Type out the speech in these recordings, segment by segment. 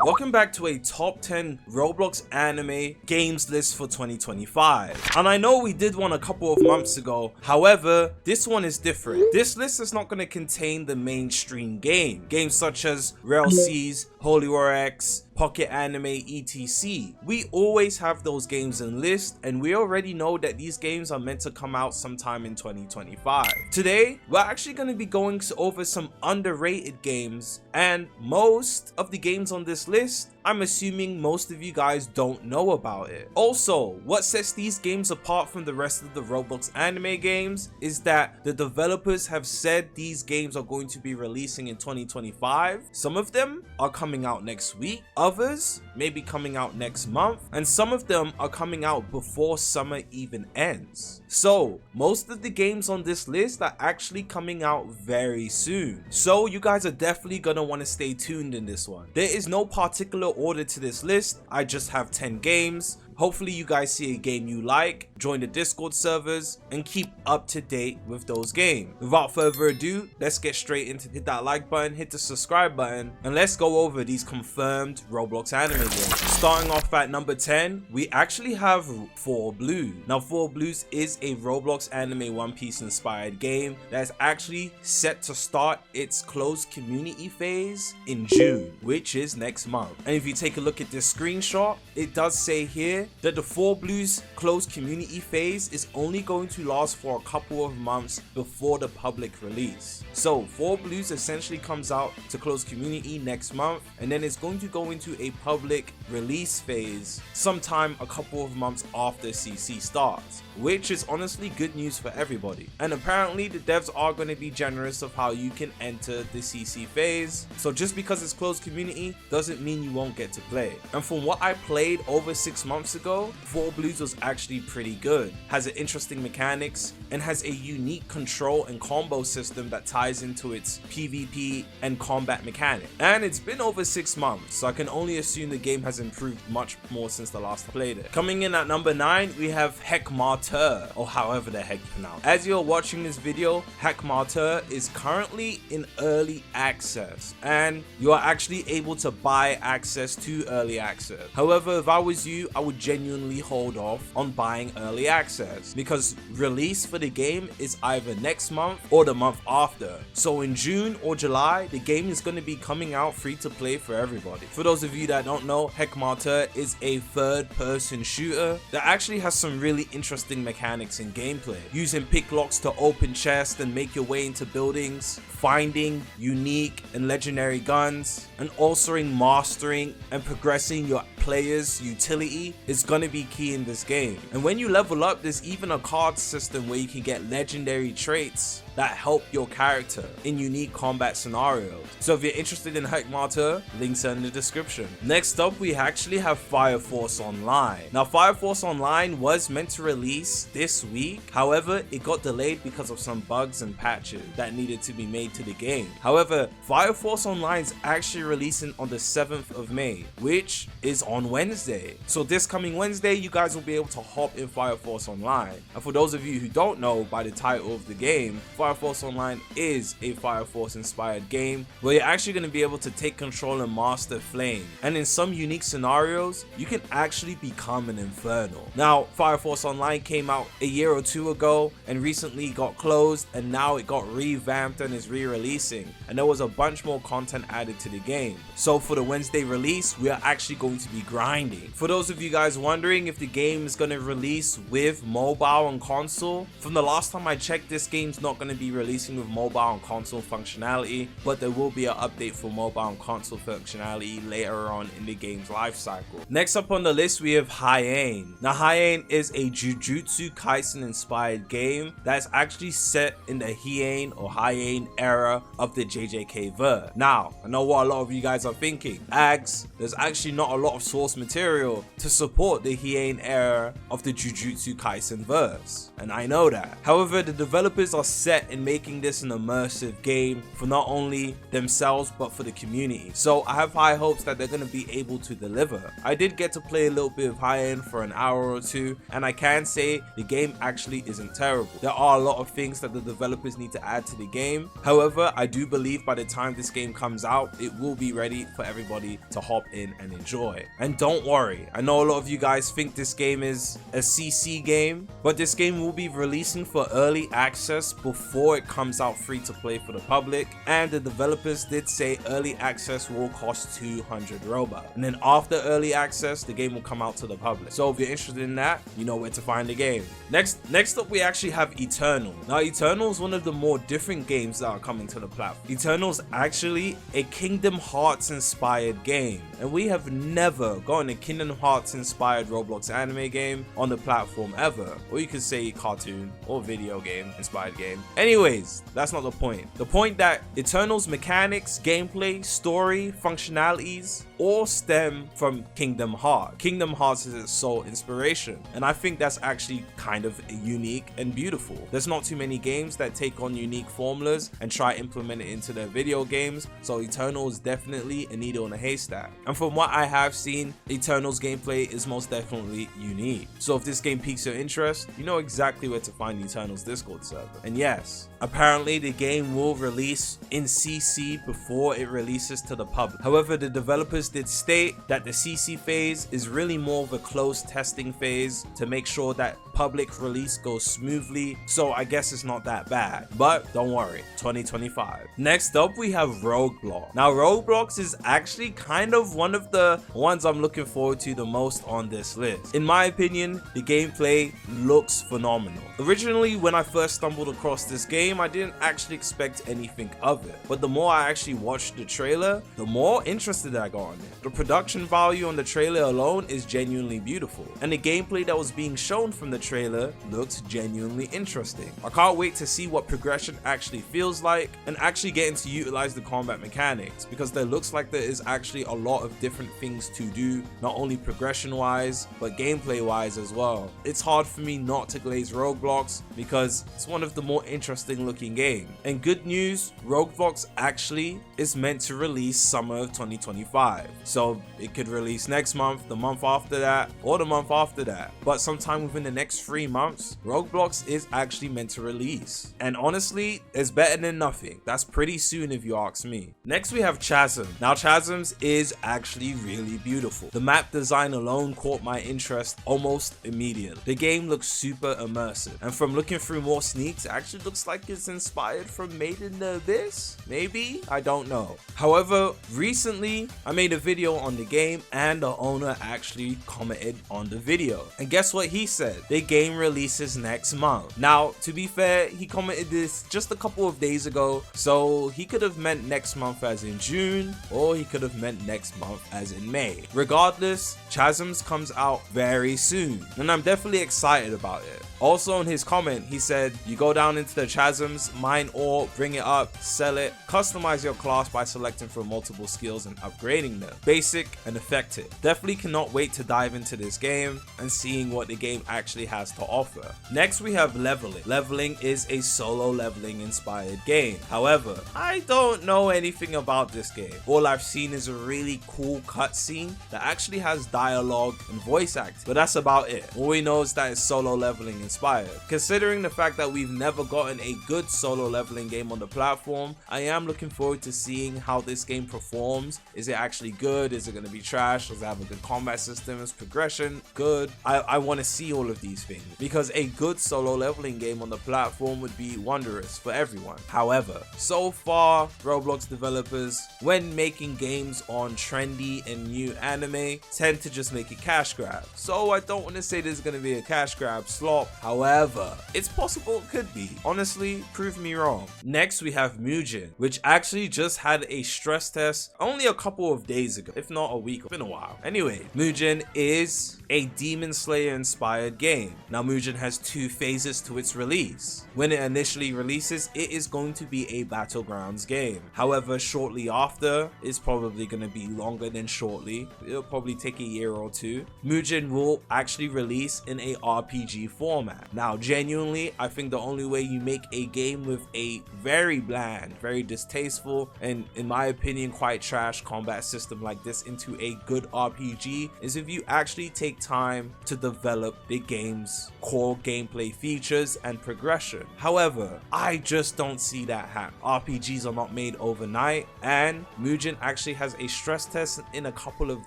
Welcome back to a top 10 Roblox anime games list for 2025. And I know we did one a couple of months ago, however, this one is different. This list is not going to contain the mainstream games such as Revolveragz, Revolveragz, Pocket Anime, etc. We always have those games in list, and we already know that these games are meant to come out sometime in 2025. Today, we're actually going to be going over some underrated games, and most of the games on this list, I'm assuming most of you guys don't know about it. Also, what sets these games apart from the rest of the Roblox anime games is that the developers have said these games are going to be releasing in 2025. Some of them are coming out next week, others may be coming out next month, and some of them are coming out before summer even ends. So, most of the games on this list are actually coming out very soon. So, you guys are definitely gonna want to stay tuned in this one. There is no particular order to this list, I just have 10 games. Hopefully you guys see a game you like, join the Discord servers, and keep up to date with those games. Without further ado, let's get straight into hit that like button, hit the subscribe button, and let's go over these confirmed Roblox anime games. Starting off at number 10, we actually have 4 Blue. Now 4 Blues is a Roblox anime One Piece inspired game that is actually set to start its closed community phase in June, which is next month. And if you take a look at this screenshot, it does say here that the 4 Blues closed community phase is only going to last for a couple of months before the public release. So 4 Blues essentially comes out to closed community next month, and then it's going to go into a public release phase sometime a couple of months after CC starts, which is honestly good news for everybody. And apparently the devs are going to be generous of how you can enter the CC phase, so just because it's closed community doesn't mean you won't get to play. And from what I played over 6 months ago, 4 Blues was actually pretty good, has an interesting mechanics, and has a unique control and combo system that ties into its PvP and combat mechanic. And it's been over 6 months, so I can only assume the game has improved much more since the last I played it. Coming in at number 9, we have Martyr, or however the heck you pronounce it. As you're watching this video, Martyr is currently in early access, and you are actually able to buy access to early access. However, if I was you, I would genuinely hold off on buying early access because release for the game is either next month or the month after. So in June or July, the game is going to be coming out free to play for everybody. For those of you that don't know, Martyr is a third-person shooter that actually has some really interesting mechanics in gameplay, using pick locks to open chests and make your way into buildings, finding unique and legendary guns, and also mastering and progressing your player's utility is going to be key in this game. And when you level up, there's even a card system where you can get legendary traits that help your character in unique combat scenarios. So if you're interested in Martyr, links are in the description. Next up, we actually have Fire Force Online. Now Fire Force Online was meant to release this week, however it got delayed because of some bugs and patches that needed to be made to the game. However, Fire Force Online is actually releasing on the 7th of May, which is on Wednesday. So this coming Wednesday, you guys will be able to hop in Fire Force Online. And for those of you who don't know by the title of the game, Fire Force Online is a Fire Force inspired game where you're actually going to be able to take control and master flame, and in some unique scenarios you can actually become an infernal. Now Fire Force Online came out a year or 2 ago and recently got closed, and now it got revamped and is re-releasing, and there was a bunch more content added to the game. So for the Wednesday release, we are actually going to be grinding. For those of you guys wondering if the game is going to release with mobile and console, from the last time I checked, this game's not going to be releasing with mobile and console functionality, but there will be an update for mobile and console functionality later on in the game's life cycle. Next up on the list, we have Hyane. Now Hyane is a Jujutsu Kaisen inspired game that's actually set in the Hyane era of the JJK verse. Now I know what a lot of you guys are thinking, Ags, there's actually not a lot of source material to support the Hyane era of the Jujutsu Kaisen verse, and I know that. However, the developers are set set in making this an immersive game for not only themselves but for the community. So I have high hopes that they're going to be able to deliver. I did get to play a little bit of high end for an hour or two, and I can say the game actually isn't terrible. There are a lot of things that the developers need to add to the game. However, I do believe by the time this game comes out, it will be ready for everybody to hop in and enjoy. And don't worry, I know a lot of you guys think this game is a CC game, but this game will be releasing for early access before it comes out free to play for the public, and the developers did say early access will cost 200 Robux, and then after early access the game will come out to the public. So if you're interested in that, you know where to find the game. Next up, we actually have Eternal. Now Eternal is one of the more different games that are coming to the platform. Eternal is actually a Kingdom Hearts inspired game, and we have never gotten a Kingdom Hearts inspired Roblox anime game on the platform ever, or you could say cartoon or video game inspired game. Anyways, that's not the point. The point that Eternal's mechanics, gameplay, story, functionalities all stem from Kingdom Hearts. Kingdom Hearts is its sole inspiration, and I think that's actually kind of unique and beautiful. There's not too many games that take on unique formulas and try to implement it into their video games, so Eternal is definitely a needle in a haystack. And from what I have seen, Eternal's gameplay is most definitely unique. So if this game piques your interest, you know exactly where to find Eternal's Discord server. And yes, apparently the game will release in CC before it releases to the public. However, the developers did state that the CC phase is really more of a closed testing phase to make sure that public release goes smoothly, so I guess it's not that bad. But don't worry, 2025. Next up, we have Roblox. Now Roblox is actually kind of one of the ones I'm looking forward to the most on this list. In my opinion, the gameplay looks phenomenal. Originally, when I first stumbled across this game, I didn't actually expect anything of it, but the more I actually watched the trailer, the more interested I got on it. The production value on the trailer alone is genuinely beautiful, and the gameplay that was being shown from the trailer looks genuinely interesting. I can't wait to see what progression actually feels like and actually getting to utilize the combat mechanics, because there looks like there is actually a lot of different things to do, not only progression wise but gameplay wise as well. It's hard for me not to glaze Roblox because it's one of the more interesting looking games. And good news, Roblox actually is meant to release summer of 2025, so it could release next month, the month after that, or the month after that, but sometime within the next 3 months Roblox is actually meant to release, and honestly it's better than nothing. That's pretty soon if you ask me. Next we have Chasm. Now Chasms is actually really beautiful. The map design alone caught my interest almost immediately. The game looks super immersive, and from looking through more sneaks, it actually looks like it's inspired from Made in the Abyss, maybe? I don't know. However, recently I made a video on the game and the owner actually commented on the video, and guess what he said? The game releases next month. Now to be fair, he commented this just a couple of days ago, so he could have meant next month as in June, or he could have meant next month as in May. Regardless, Chasms comes out very soon, and I'm definitely excited about it. Also in his comment, he said, you go down into the Chasms, mine ore, bring it up, sell it, customize your class by selecting from multiple skills and upgrading them. Basic and effective. Definitely cannot wait to dive into this game and seeing what the game actually has to offer. Next we have Leveling. Leveling is a solo leveling inspired game. However, I don't know anything about this game. All I've seen is a really cool cutscene that actually has dialogue and voice acting, but that's about it. All we know is that it's solo leveling inspired. Considering the fact that we've never gotten a good solo leveling game on the platform, I am looking forward to seeing how this game performs. Is it actually good? Is it going to be trash? Does it have a good combat system? Is progression good? I want to see all of these things, because a good solo leveling game on the platform would be wondrous for everyone. However, so far Roblox developers, when making games on trendy and new anime, tend to just make it cash grab. So I don't want to say there's going to be a cash grab slop. However, it's possible it could be. Honestly, prove me wrong. Next we have Mugen, which actually just had a stress test only a couple of days days ago, if not a week. It's been a while. Anyway, Mugen is a Demon Slayer inspired game. Now Mugen has 2 phases to its release. When it initially releases, it is going to be a Battlegrounds game. However, shortly after, it's probably going to be longer than shortly. It'll probably take a year or 2. Mugen will actually release in a RPG format. Now, genuinely, I think the only way you make a game with a very bland, very distasteful, and in my opinion, quite trash combat system like this into a good RPG is if you actually take time to develop the game's core gameplay features and progression. However, I just don't see that happen. RPGs are not made overnight, and Mugen actually has a stress test in a couple of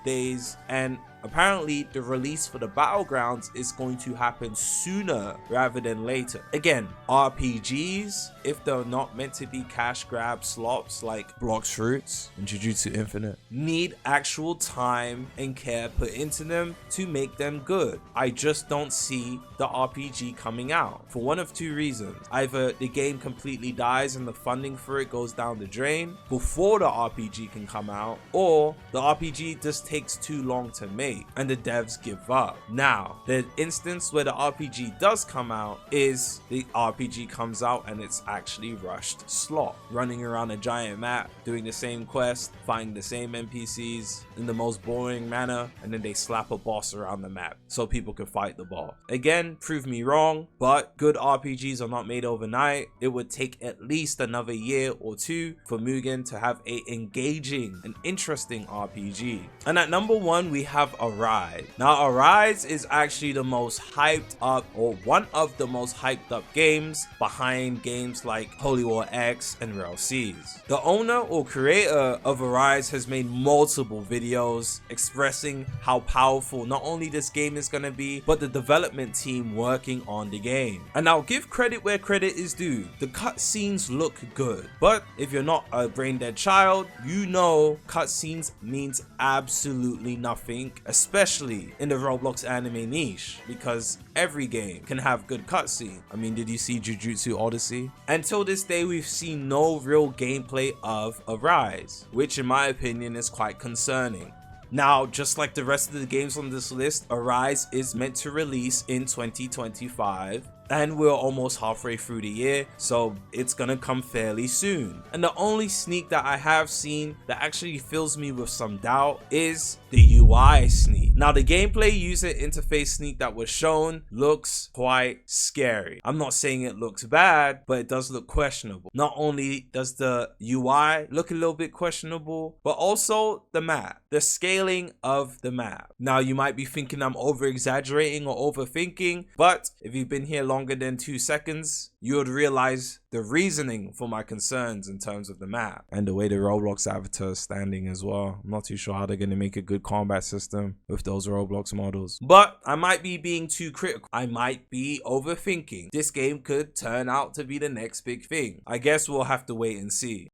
days, and apparently the release for the Battlegrounds is going to happen sooner rather than later. Again, RPGs, if they're not meant to be cash grab slops like Blox Fruits and Jujutsu Infinite, need actual time and care put into them to make them good. I just don't see the RPG coming out for one of 2 reasons. Either the game completely dies and the funding for it goes down the drain before the RPG can come out, or the RPG just takes too long to make and the devs give up. Now, the instance where the RPG does come out is the RPG comes out and it's actually rushed slot, running around a giant map, doing the same quest, finding the same NPCs in the most boring manner, and then they slap a boss around the map so people can fight the boss. Again, prove me wrong, but good RPGs are not made overnight. It would take at least another year or 2 for Mugen to have a engaging and interesting RPG. And at number 1, we have Arise. Now, Arise is actually the most hyped up, or one of the most hyped up games behind games like WOAH and Revolveragz. The owner or creator of Arise has made multiple videos expressing how powerful not only this game is going to be, but the development team working on the game. And I'll give credit where credit is due. The cutscenes look good, but if you're not a brain dead child, you know cutscenes means absolutely nothing, especially in the Roblox anime niche, because every game can have good cutscene. I mean, did you see Jujutsu Odyssey? Until this day, we've seen no real gameplay of Arise, which in my opinion is quite concerning. Now, just like the rest of the games on this list, Arise is meant to release in 2025. And we're almost halfway through the year, so it's gonna come fairly soon. And the only sneak that I have seen that actually fills me with some doubt is the UI sneak. Now, the gameplay user interface sneak that was shown looks quite scary. I'm not saying it looks bad, but it does look questionable. Not only does the UI look a little bit questionable, but also the map, the scaling of the map. Now, you might be thinking I'm over exaggerating or overthinking, but if you've been here longer than 2 seconds, you would realize the reasoning for my concerns in terms of the map and the way the Roblox avatar is standing as well. I'm not too sure how they're going to make a good combat system with those Roblox models, but I might be being too critical. I might be overthinking. This game could turn out to be the next big thing. I guess we'll have to wait and see.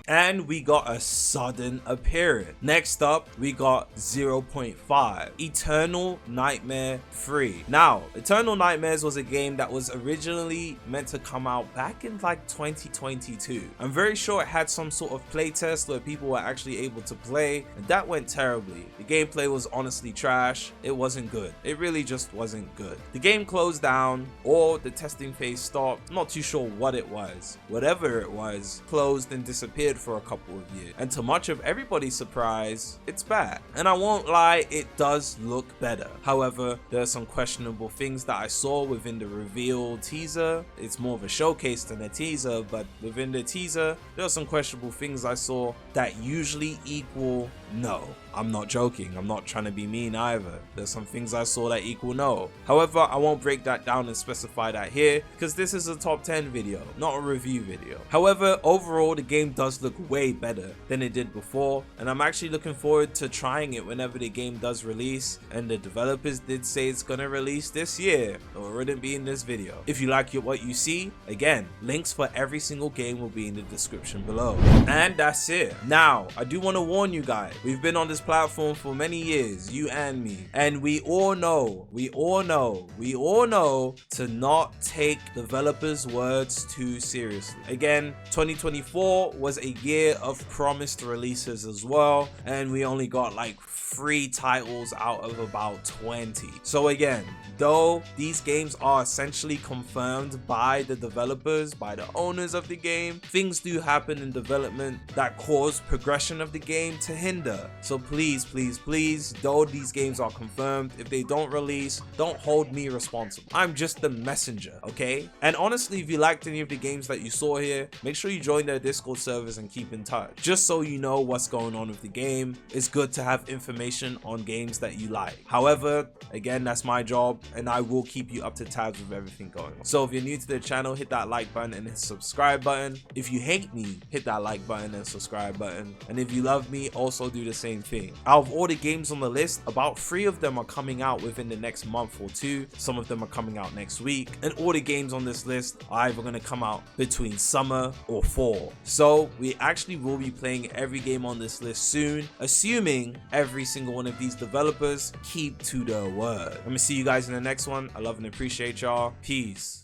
And we got a sudden appearance. Next up, we got 0.5, Eternal Nightmare 3. Now, Eternal Nightmares was a game that was originally meant to come out back in like 2022. I'm very sure it had some sort of playtest where people were actually able to play, and that went terribly. The gameplay was honestly trash. It wasn't good. It really just wasn't good. The game closed down, or the testing phase stopped. I'm not too sure what it was. Whatever it was, closed and disappeared for a couple of years, and to much of everybody's surprise, it's bad. And I won't lie, it does look better. However, there are some questionable things that I saw within the reveal teaser. It's more of a showcase than a teaser, but within the teaser, there are some questionable things I saw that usually equal no. I'm not joking. I'm not trying to be mean either. There's some things I saw that equal no. However, I won't break that down and specify that here because this is a top 10 video, not a review video. However, overall, the game does look way better than it did before, and I'm actually looking forward to trying it whenever the game does release, and the developers did say it's gonna release this year, or it wouldn't be in this video. If you like what you see, again, links for every single game will be in the description below. And that's it. Now, I do want to warn you guys, we've been on this platform for many years, you and me, and we all know to not take developers' words too seriously. Again, 2024 was a year of promised releases as well, and we only got like 3 titles out of about 20. So again, though these games are essentially confirmed by the developers, by the owners of the game, things do happen in development that cause progression of the game to hinder. So please, though these games are confirmed, if they don't release, don't hold me responsible. I'm just the messenger, okay? And honestly, if you liked any of the games that you saw here, make sure you join their Discord servers and keep in touch, just so you know what's going on with the game. It's good to have information on games that you like. However, again, that's my job, and I will keep you up to tabs with everything going on. So if you're new to the channel, hit that like button and hit subscribe button. If you hate me, hit that like button and subscribe button. And if you love me, also do the same thing. Out of all the games on the list, about 3 of them are coming out within the next month or 2. Some of them are coming out next week, and all the games on this list are either going to come out between summer or fall. So we actually will be playing every game on this list soon, assuming every single one of these developers keep to their word. Let me see you guys in the next one. I love and appreciate y'all. Peace.